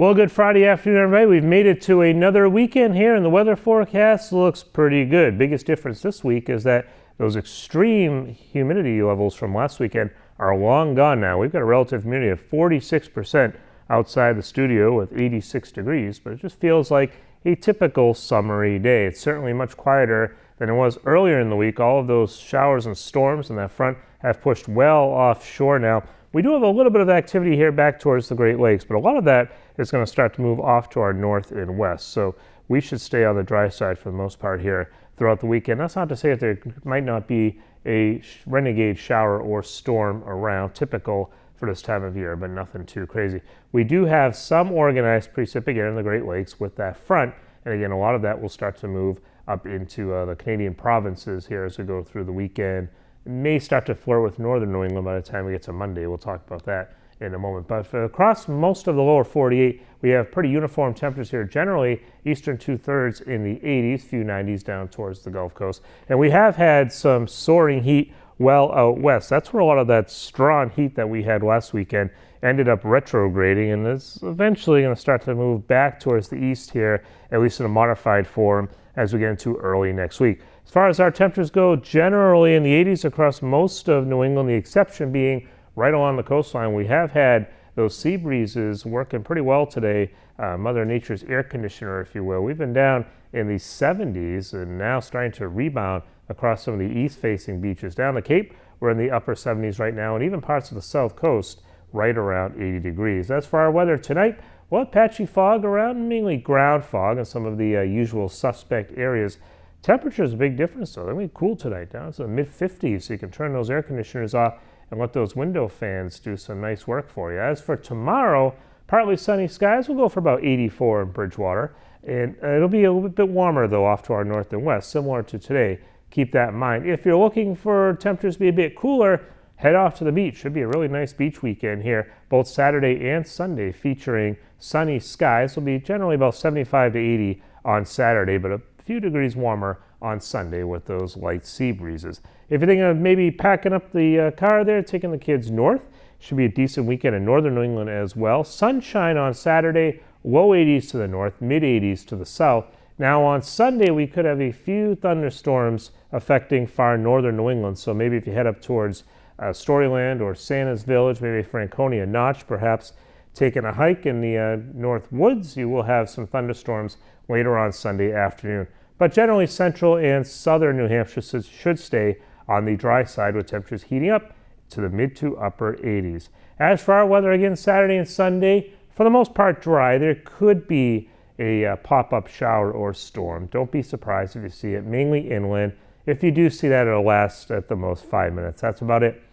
Well, good Friday afternoon, everybody. We've made it to another weekend here, and the weather forecast looks pretty good. Biggest difference this week is that those extreme humidity levels from last weekend are long gone now. We've got a relative humidity of 46% outside the studio with 86 degrees, but it just feels like a typical summery day. It's certainly much quieter than it was earlier in the week. All of those showers and storms in that front have pushed well offshore now. We do have a little bit of activity here back towards the Great Lakes, but a lot of that is going to start to move off to our north and west. So we should stay on the dry side for the most part here throughout the weekend. That's not to say that there might not be a renegade shower or storm around, typical for this time of year, but nothing too crazy. We do have some organized precip again in the Great Lakes with that front, and again, a lot of that will start to move up into the Canadian provinces here as we go through the weekend. It may start to flirt with northern New England by the time we get to Monday. We'll talk about that in a moment. But across most of the lower 48, we have pretty uniform temperatures here. Generally, eastern two-thirds in the 80s, few 90s down towards the Gulf Coast. And we have had some soaring heat well out west. That's where a lot of that strong heat that we had last weekend ended up retrograding, and it's eventually going to start to move back towards the east here, at least in a modified form, as we get into early next week. As far as our temperatures go, generally in the 80s across most of New England, the exception being right along the coastline. We have had those sea breezes working pretty well today, Mother Nature's air conditioner, if you will. We've been down in the 70s and now starting to rebound across some of the east-facing beaches. Down the Cape, we're in the upper 70s right now, and even parts of the south coast right around 80 degrees. As for our weather tonight, we'll have patchy fog around, mainly ground fog in some of the usual suspect areas. Temperature is a big difference, though. They're going to be cool tonight, down to the mid-50s, so you can turn those air conditioners off and let those window fans do some nice work for you. As for tomorrow, partly sunny skies. We'll go for about 84 in Bridgewater, and it'll be a little bit warmer, though, off to our north and west, similar to today. Keep that in mind. If you're looking for temperatures to be a bit cooler, head off to the beach. Should be a really nice beach weekend here, both Saturday and Sunday, featuring sunny skies. Will be generally about 75 to 80 on Saturday, but a few degrees warmer on Sunday with those light sea breezes. If you're thinking of maybe packing up the car there, taking the kids north, should be a decent weekend in northern New England as well. Sunshine on Saturday, low 80s to the north, mid 80s to the south. Now on Sunday, we could have a few thunderstorms affecting far northern New England. So maybe if you head up towards Storyland or Santa's Village, maybe Franconia Notch, perhaps taking a hike in the North Woods, you will have some thunderstorms later on Sunday afternoon. But generally, central and southern New Hampshire should stay on the dry side with temperatures heating up to the mid to upper 80s. As for our weather, again, Saturday and Sunday, for the most part dry. There could be a pop-up shower or storm. Don't be surprised if you see it, mainly inland. If you do see that, it'll last at the most 5 minutes. That's about it.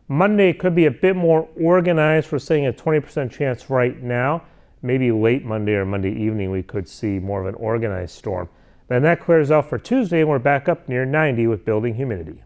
Monday could be a bit more organized. We're saying a 20% chance right now. Maybe late Monday or Monday evening, we could see more of an organized storm. Then that clears out for Tuesday, and we're back up near 90 with building humidity.